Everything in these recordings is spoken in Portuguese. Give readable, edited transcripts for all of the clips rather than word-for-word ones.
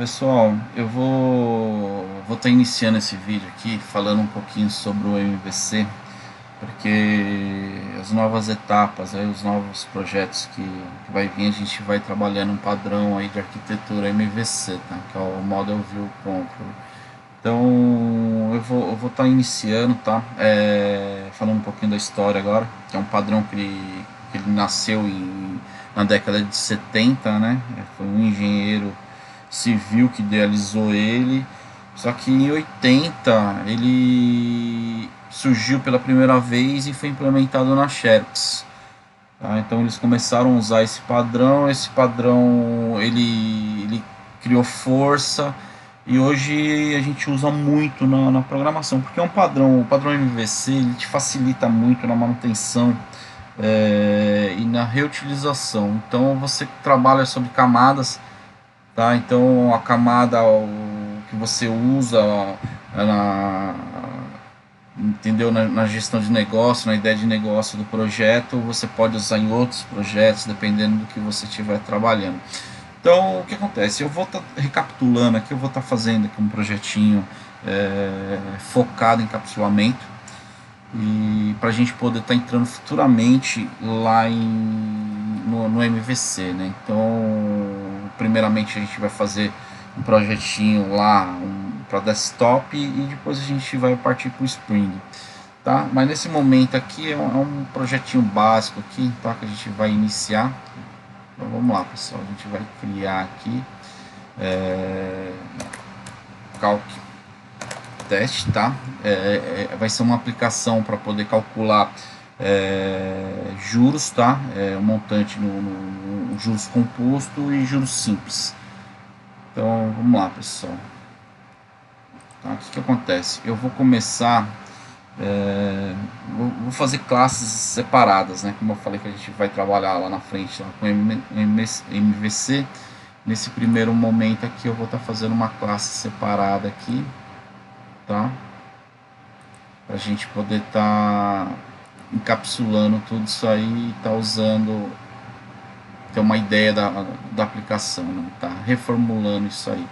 Pessoal, eu vou estar iniciando esse vídeo aqui falando um pouquinho sobre o MVC, porque as novas etapas, aí, os novos projetos que vai vir, a gente vai trabalhando um padrão aí de arquitetura MVC, tá? Que é o Model View Control. Então eu vou estar iniciando, tá? Falando um pouquinho da história agora, que é um padrão que ele nasceu na década de 70, né? Foi um engenheiro civil que idealizou ele, só que em 80 ele surgiu pela primeira vez e foi implementado na Xerox. Tá? Então eles começaram a usar esse padrão ele criou força e hoje a gente usa muito na programação, porque é um padrão, o padrão MVC ele te facilita muito na manutenção e na reutilização. Então você trabalha sobre camadas. Tá? Então a camada que você usa na, entendeu? Na gestão de negócio, na ideia de negócio do projeto, você pode usar em outros projetos, dependendo do que você estiver trabalhando. Então o que acontece? Eu vou estar recapitulando aqui, eu vou estar fazendo aqui um projetinho focado em encapsulamento e para a gente poder estar entrando futuramente lá no MVC, né? Então, primeiramente a gente vai fazer um projetinho lá para desktop e depois a gente vai partir para o Spring, tá? Mas nesse momento aqui é um projetinho básico aqui, tá? Que a gente vai iniciar. Então vamos lá, pessoal, a gente vai criar aqui Calc teste, tá? Vai ser uma aplicação para poder calcular juros, tá? Um montante no juros composto e juros simples. Então vamos lá, pessoal. Tá? O que acontece? Eu vou começar, vou fazer classes separadas, né? Como eu falei que a gente vai trabalhar lá na frente lá, com MVC. Nesse primeiro momento aqui eu vou estar fazendo uma classe separada aqui, tá? Para a gente poder estar encapsulando tudo isso aí e tá usando, ter uma ideia da aplicação, né? Tá reformulando isso aí.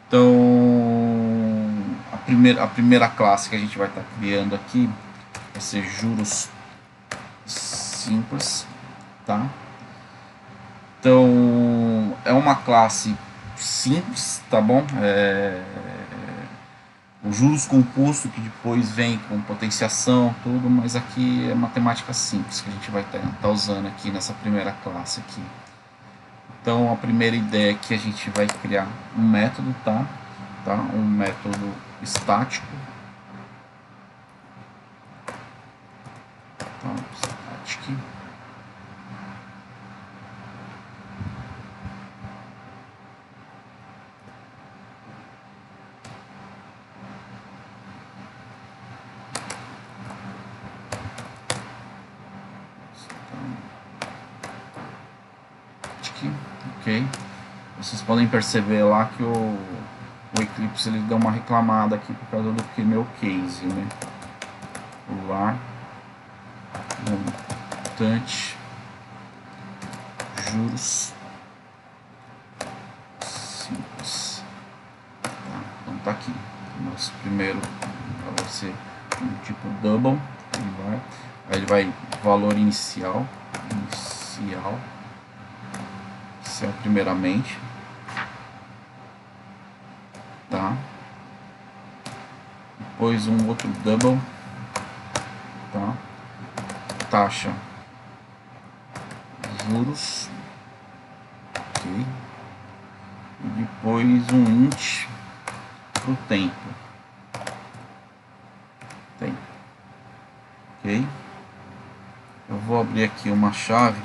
Então a primeira classe que a gente vai estar criando aqui vai ser juros simples, tá? Então é uma classe simples, tá bom? O juros composto que depois vem com potenciação, tudo, mas aqui é matemática simples que a gente vai estar usando aqui nessa primeira classe aqui. Então a primeira ideia é que a gente vai criar um método, tá? Um método estático, tá? Static. Ok, vocês podem perceber lá que o Eclipse ele deu uma reclamada aqui por causa do que meu case, né? Var montante juros simples, tá? Então tá aqui nosso primeiro vai ser um tipo double, aí ele vai valor inicial primeiramente, tá? Depois um outro double, tá? Taxa juros, ok? E depois um int pro tempo, ok? Eu vou abrir aqui uma chave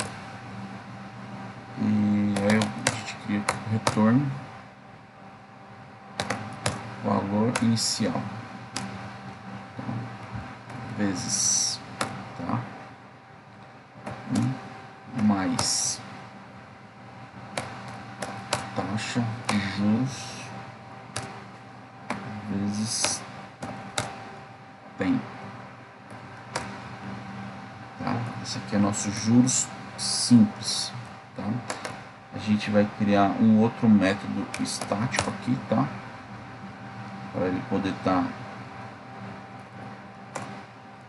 e aí a gente cria o retorno valor inicial, tá? Vezes, tá? Mais taxa de juros vezes tempo, tá? Esse aqui é nosso juros simples, tá? A gente vai criar um outro método estático aqui, tá? Para ele poder estar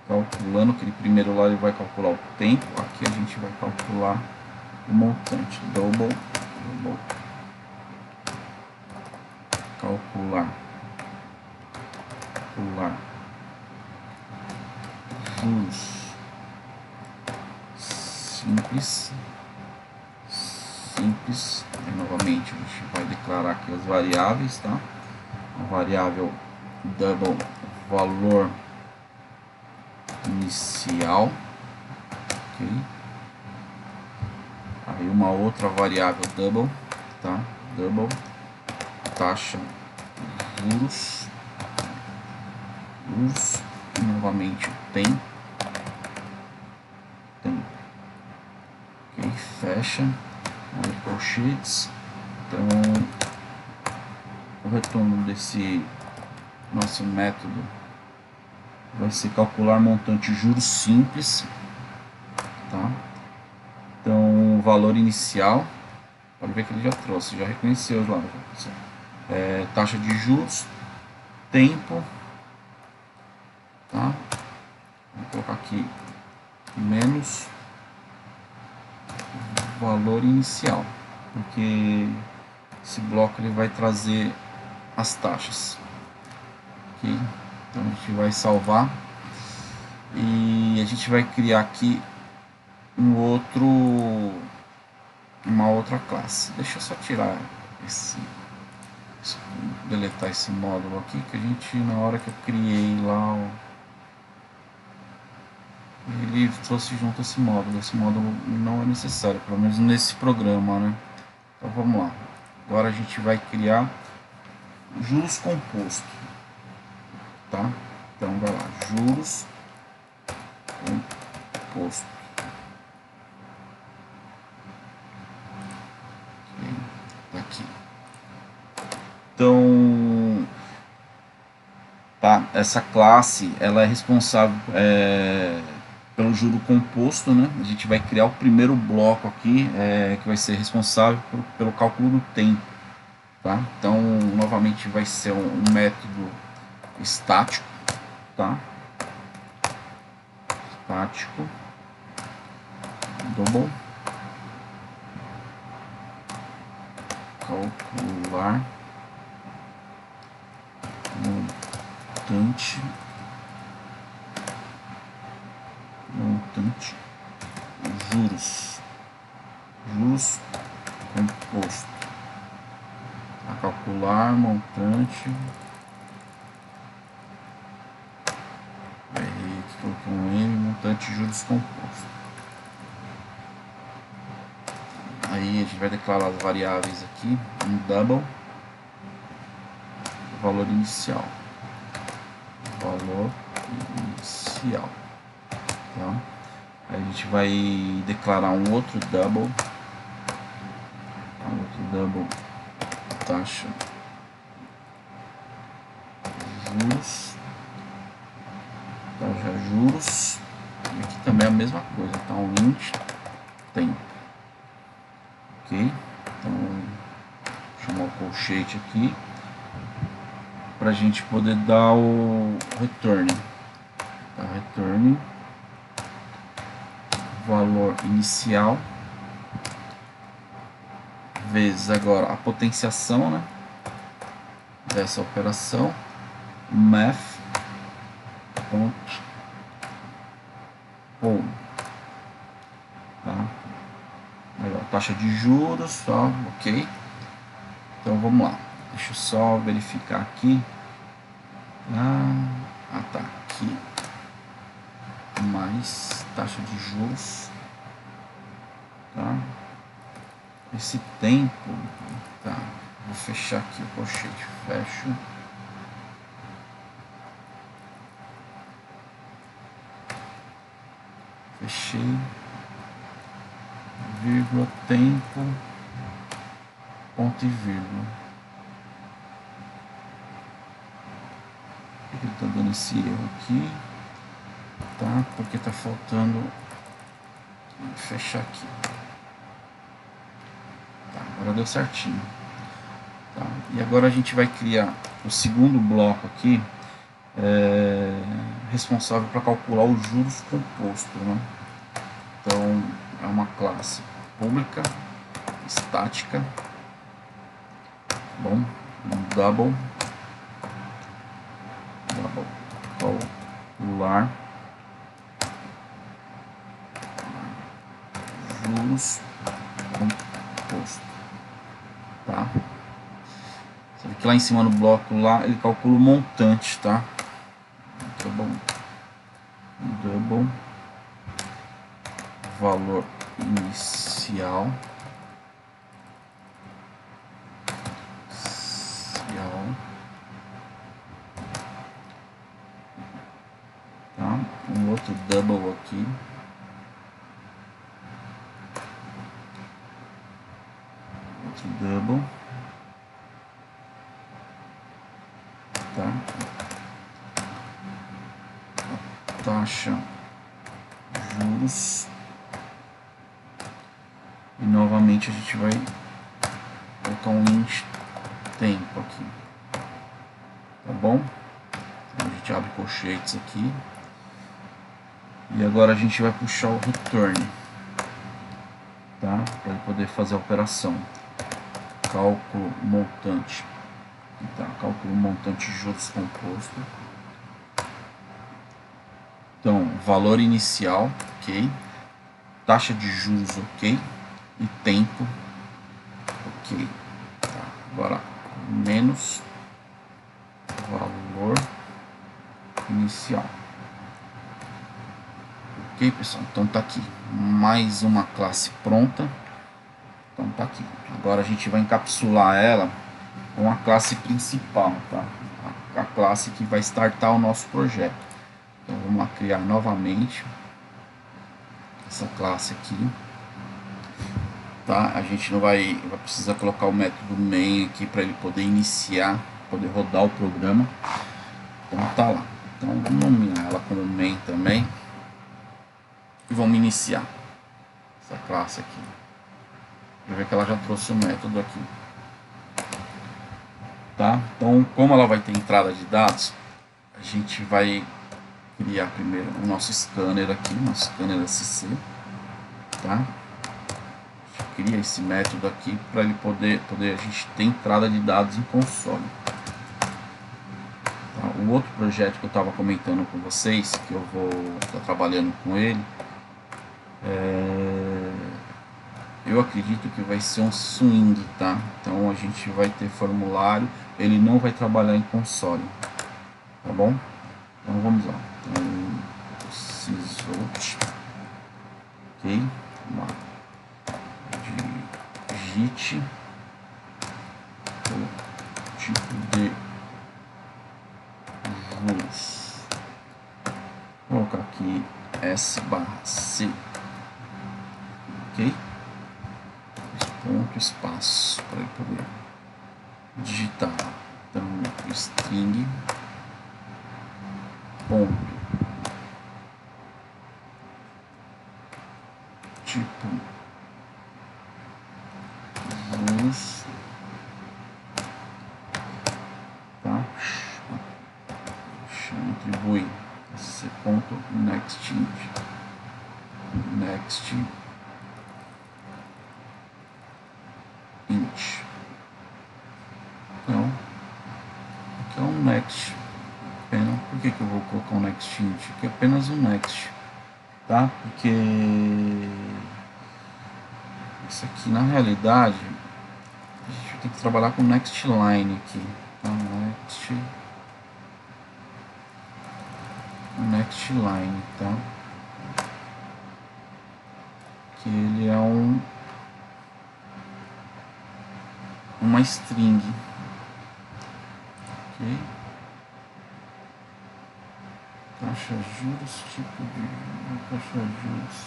calculando. Aquele primeiro lá ele vai calcular o tempo, aqui a gente vai calcular o montante. Double, calcular juros simples. E novamente a gente vai declarar aqui as variáveis, tá? A variável double, valor inicial, ok? Aí uma outra variável double, tá? Double, taxa juros, e novamente tem, ok? Fecha, colchetes. Então o retorno desse nosso método vai ser calcular montante juros simples, tá? Então o valor inicial, pode ver que ele já trouxe, já reconheceu lá, taxa de juros, tempo, tá? Vou colocar aqui menos valor inicial, porque esse bloco ele vai trazer as taxas, ok? Então a gente vai salvar e a gente vai criar aqui uma outra classe. Deixa eu só tirar deletar esse módulo aqui, que a gente, na hora que eu criei lá, ele trouxe junto esse módulo. Esse módulo não é necessário, pelo menos nesse programa, né? Então vamos lá. Agora a gente vai criar juros composto, tá? Então vai lá, juros composto. Tá aqui. Então, tá, essa classe ela é responsável pelo juro composto, né? A gente vai criar o primeiro bloco aqui, que vai ser responsável pelo cálculo do tempo, tá? Então, novamente vai ser um método estático, tá? Estático, double, calcular montante juros composto, a calcular montante, aí coloquei um M, montante juros composto. Aí a gente vai declarar as variáveis aqui, um double, valor inicial, tá? Aí a gente vai declarar um outro double, taxa juros, e aqui também é a mesma coisa, tá? Um int tempo, ok? Então vou chamar o colchete aqui para a gente poder dar o return, tá? Return valor inicial vezes agora a potenciação, né, dessa operação, math home, tá? Melhor, taxa de juros, tá? Ok. Então vamos lá, deixa eu só verificar aqui. Tá aqui, mais taxa de juros, tá? Esse tempo, tá? Vou fechar aqui o colchete, fecho. Fechei, vírgula, tempo, ponto e vírgula. Por que ele está dando esse erro aqui? Tá? Porque está faltando fechar aqui. Tá. Agora deu certinho. Tá? E agora a gente vai criar o segundo bloco aqui, responsável para calcular os juros compostos, né? Então é uma classe pública, estática, bom, um double calcular juros composto, tá? Você vê que lá em cima no bloco lá ele calcula o montante, tá? Double valor inicial tá? Um outro double aqui, outro double, tá? A taxa juros, e novamente a gente vai colocar um int tempo aqui, tá bom? Então a gente abre colchetes aqui e agora a gente vai puxar o return, tá? Para ele poder fazer a operação. Cálculo montante, tá? Cálculo montante juros composto. Então, valor inicial, ok. Taxa de juros, ok. E tempo, ok. Tá. Agora, menos valor inicial. Ok, pessoal? Então tá aqui. Mais uma classe pronta. Então tá aqui. Agora a gente vai encapsular ela com a classe principal, tá? A classe que vai startar o nosso projeto. Então vamos lá criar novamente essa classe aqui, tá? A gente não vai precisar colocar o método main aqui para ele poder iniciar, poder rodar o programa. Então tá lá. Então vamos nomear ela como main também e vamos iniciar essa classe aqui. Vai ver que ela já trouxe o método aqui, tá? Então, como ela vai ter entrada de dados, a gente vai criar primeiro o nosso scanner aqui, nosso scanner SC, tá? A gente cria esse método aqui para ele poder a gente ter entrada de dados em console. Tá? O outro projeto que eu estava comentando com vocês, que eu vou estar trabalhando com ele, eu acredito que vai ser um swing, tá? Então a gente vai ter formulário, ele não vai trabalhar em console, tá bom? Então vamos lá. Então, sysouch, ok? Vamos lá. Digite o tipo de juros. Vou colocar aqui S/C, ok? Ponto, espaço, para ele poder digitar. Então, string, ponto, tipo, juros, tá? Atribui esse ponto next int. Então, aqui é um next. Por que eu vou colocar um next int? Aqui é apenas um next, tá? Porque isso aqui na realidade a gente tem que trabalhar com next line aqui, tá? Next line, tá? Que ele é uma string, ok? Taxa juros, tipo de taxa juros.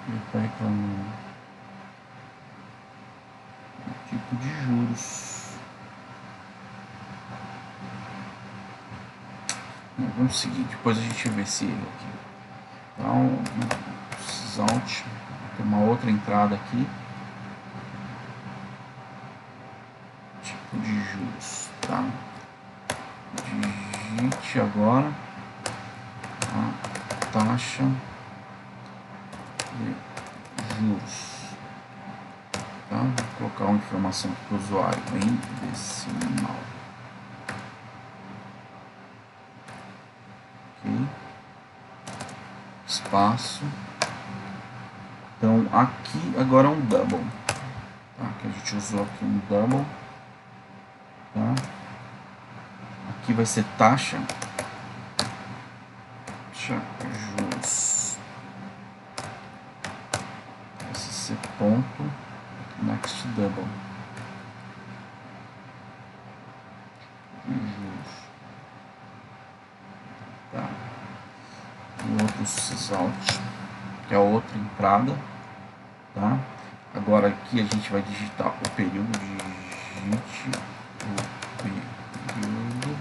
Ele está reclamando. Tipo de juros. Não, vamos seguir, depois a gente vê se ele aqui. Então, sysouch, tem uma outra entrada aqui. tipo de juros, tá? Digite agora a taxa de juros, tá? Vou colocar uma informação para o usuário em decimal, ok? Espaço. Então aqui agora é um double, tá? Que a gente usou aqui um double, tá? Aqui vai ser taxa juros SC ponto next double juros, tá? E outro sysalt, que é a outra entrada, tá? Agora aqui a gente vai digitar o período, digite o período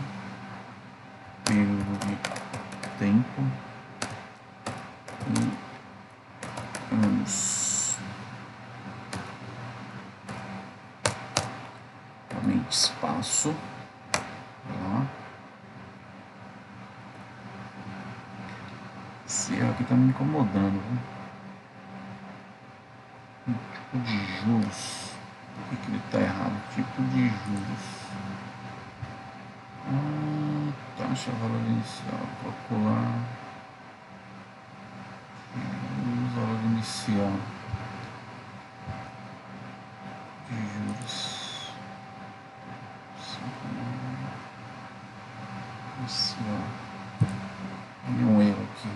de tempo e anos. Novamente espaço, tá? Esse erro aqui tá me incomodando, viu? Tipo de juros. Por que ele tá errado? Tipo de juros. Taxa valor inicial. Calcular. Valor inicial. De juros. Inicial. E um erro aqui.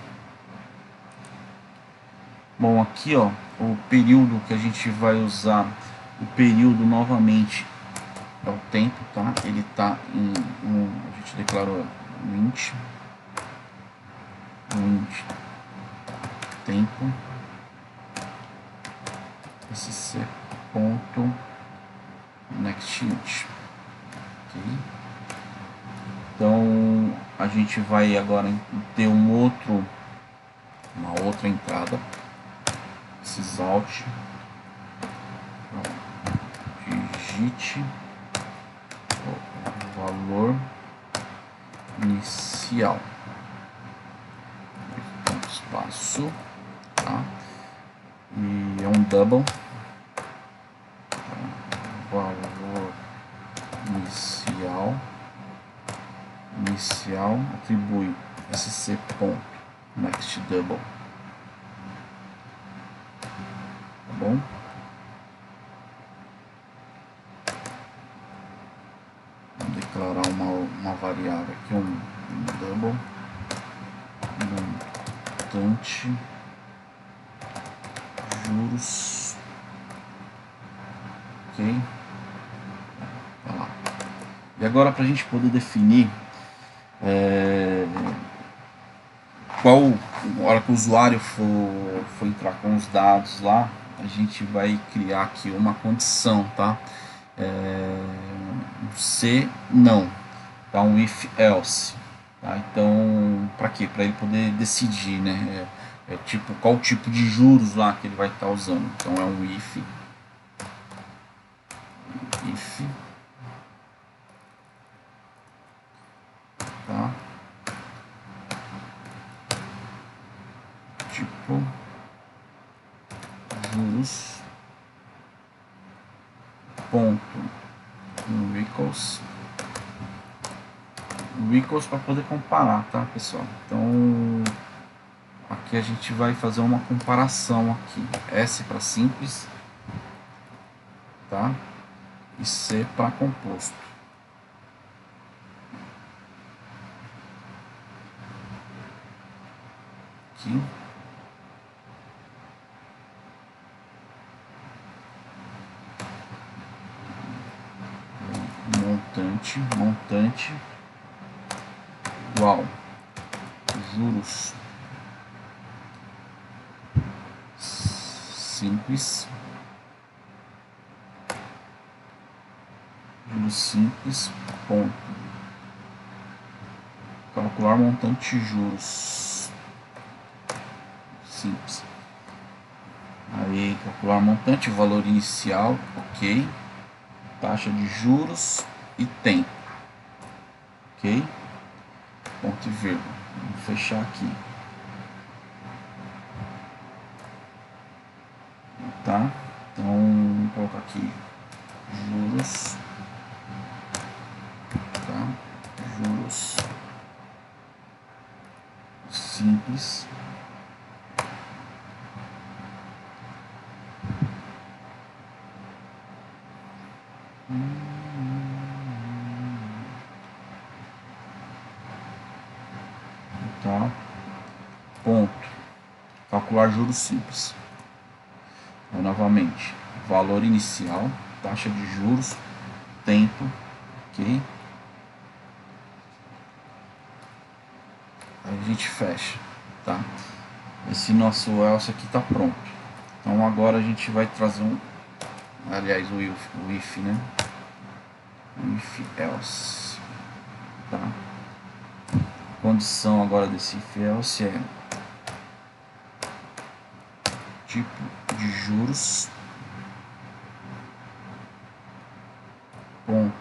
Bom, aqui ó, o período que a gente vai usar, o período novamente é o tempo, tá? Ele tá em, a gente declarou 20 tempo, sc ponto next int, ok? Então a gente vai agora ter uma outra entrada, sysalt, digite o valor inicial, espaço, tá? E é um double, valor inicial atribui sc ponto next double, tá bom? Vou declarar uma variável aqui, um double montante juros, ok? Tá lá. E agora para a gente poder definir qual, a hora que o usuário for entrar com os dados lá, a gente vai criar aqui uma condição, tá? Se não, tá? Um if else, tá? Então, para quê? Para ele poder decidir, né? Tipo, qual tipo de juros lá que ele vai estar usando. Então é um if tá? Tipo juros ponto equals para poder comparar, tá, pessoal? Então aqui a gente vai fazer uma comparação aqui, S para simples, tá? E C para composto. Aqui. Montante igual juros simples, ponto, calcular montante juros simples, aí calcular montante, valor inicial, ok, taxa de juros e tempo, ok? Ponto e vírgula. Vou fechar aqui, tá? Então, vou colocar aqui juros, tá? Juros simples, tá? Ponto. Calcular juros simples. Então, novamente, valor inicial, taxa de juros, tempo, ok? Aí a gente fecha, tá? Esse nosso else aqui tá pronto. Então agora a gente vai trazer aliás, o if, né? If else, tá? Condição agora desse if else é tipo de juros, ponto,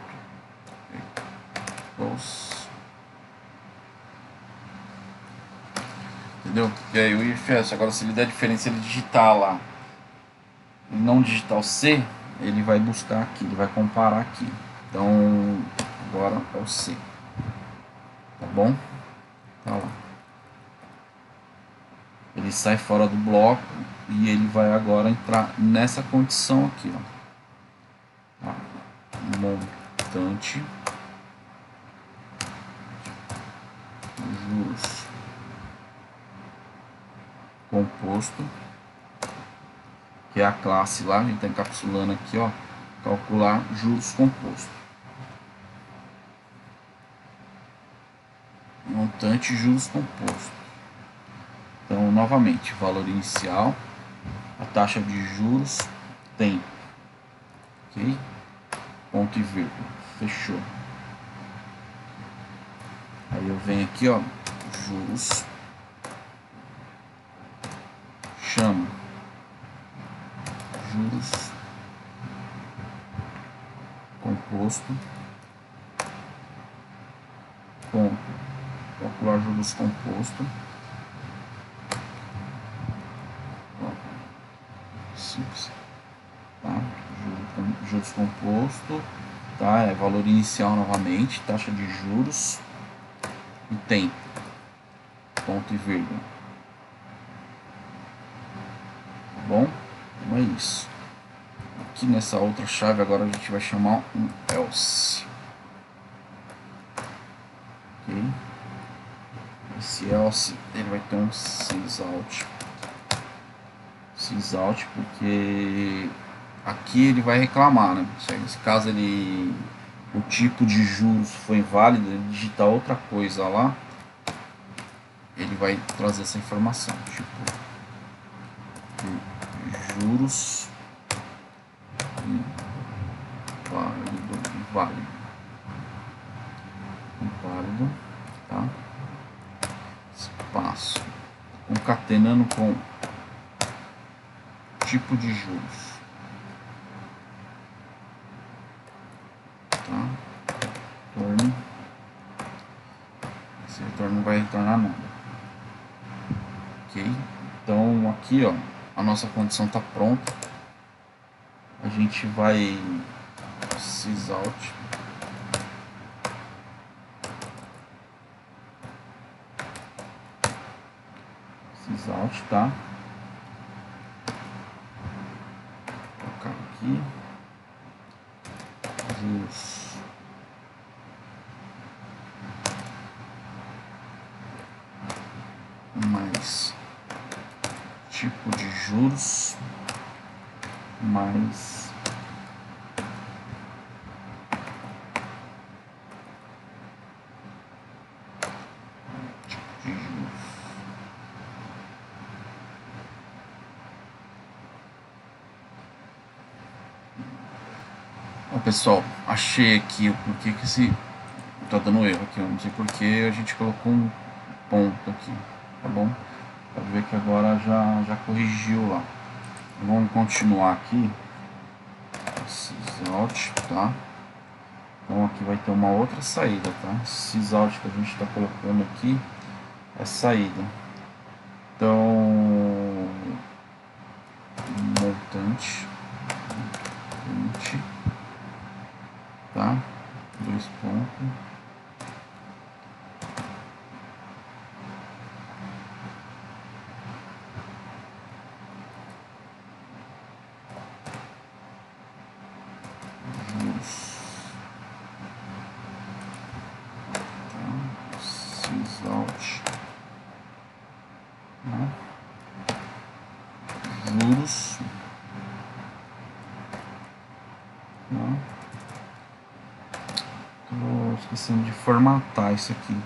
entendeu? E aí o if else, agora se ele der diferença, ele digitar lá e não digitar o C, ele vai buscar aqui, ele vai comparar aqui. Então agora é o C, tá bom? Tá lá. Ele sai fora do bloco e ele vai agora entrar nessa condição aqui, ó. Montante juros composto, que é a classe lá, a gente está encapsulando aqui, ó, calcular juros composto. Montante juros composto. Então, novamente, valor inicial, a taxa de juros, tempo, ok? Ponto e vírgula, fechou. Aí eu venho aqui, ó, juros, chamo juros composto, ponto, calcular juros composto, simples, tá? Juros composto, tá? É valor inicial novamente, taxa de juros e tempo, ponto e vírgula, tá bom? Então é isso. Aqui nessa outra chave agora a gente vai chamar um else, ok? Esse else ele vai ter um sysout, porque aqui ele vai reclamar, né? Se caso o tipo de juros foi inválido, ele digitar outra coisa lá, ele vai trazer essa informação, tipo juros inválido, tá? Espaço, concatenando com tipo de juros, tá? Retorno, esse retorno não vai retornar nada, ok? Então aqui, ó, a nossa condição está pronta. A gente vai sysout, tá? Vou colocar aqui juros mais tipo de juros mais tipo de juros. Ó, pessoal, achei aqui o porquê que esse tá dando erro aqui, eu não sei porque a gente colocou um ponto aqui, tá bom? Pode ver que agora já corrigiu lá. Vamos continuar aqui. Sysout, tá? Então aqui vai ter uma outra saída, tá? Sysout que a gente está colocando aqui é saída. Então, montante, tá? 2 pontos. Sysout, né? Juros, né? Tô esquecendo de formatar isso aqui.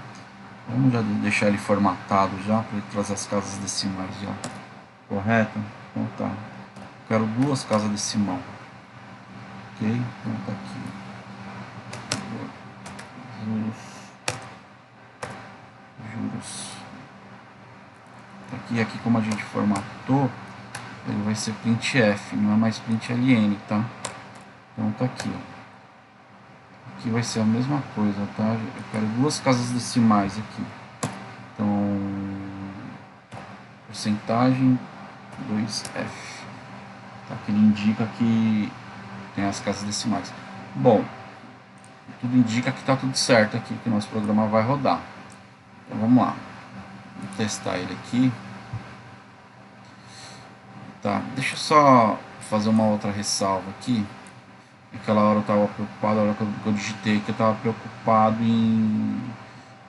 Vamos já deixar ele formatado já para ele trazer as casas decimais já, correto? Então tá. Quero 2 casas decimal, ok? Então tá aqui. Juros. Aqui como a gente formatou, ele vai ser printf, não é mais println, tá? Então tá aqui, ó. Aqui vai ser a mesma coisa, tá? Eu quero 2 casas decimais aqui. Então, porcentagem 2f, tá? Que ele indica que tem as casas decimais. Bom, tudo indica que tá tudo certo aqui, que o nosso programa vai rodar. Então vamos lá, vou testar ele aqui. Tá, deixa eu só fazer uma outra ressalva aqui. Aquela hora eu estava preocupado, a hora que eu digitei, que eu estava preocupado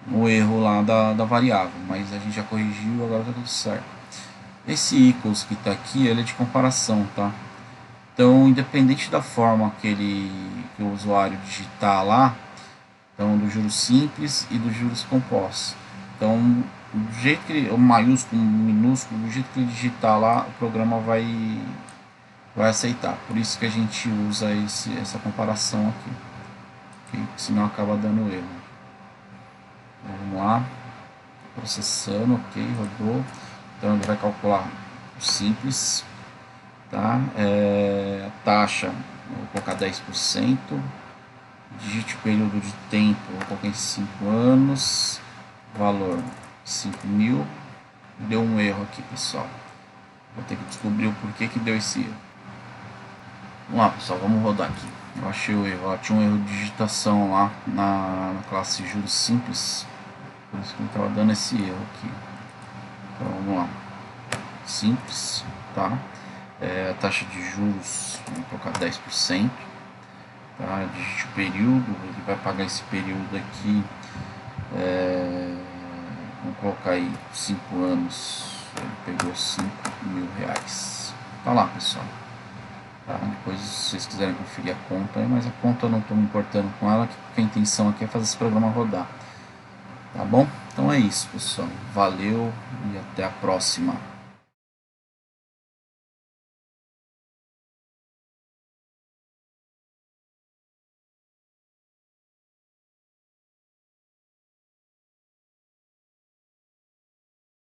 no erro lá da variável, mas a gente já corrigiu, agora está tudo certo. Esse equals que está aqui, ele é de comparação, tá? Então, independente da forma que o usuário digitar lá, então do juros simples e dos juros compostos. Então, do jeito que ele, o maiúsculo, minúsculo, do jeito que ele digitar lá, o programa vai aceitar. Por isso que a gente usa essa comparação aqui, okay? Senão acaba dando erro. Então, vamos lá, processando, ok, rodou. Então ele vai calcular o simples, tá? A taxa, vou colocar 10%, digite o período de tempo, vou colocar em 5 anos, valor 5.000, deu um erro aqui, pessoal. Vou ter que descobrir o porquê que deu esse erro. Vamos lá, pessoal, vamos rodar aqui. Eu achei o erro, tinha um erro de digitação lá na classe juros simples, por isso que eu estava dando esse erro aqui. Então vamos lá, simples, tá? A taxa de juros, vamos colocar 10%, tá? Digite o período, ele vai pagar esse período aqui, vamos colocar aí 5 anos, ele pegou 5.000 reais. Tá lá, pessoal. Tá? Depois, se vocês quiserem conferir a conta, mas a conta eu não estou me importando com ela, porque a intenção aqui é fazer esse programa rodar. Tá bom? Então é isso, pessoal. Valeu e até a próxima.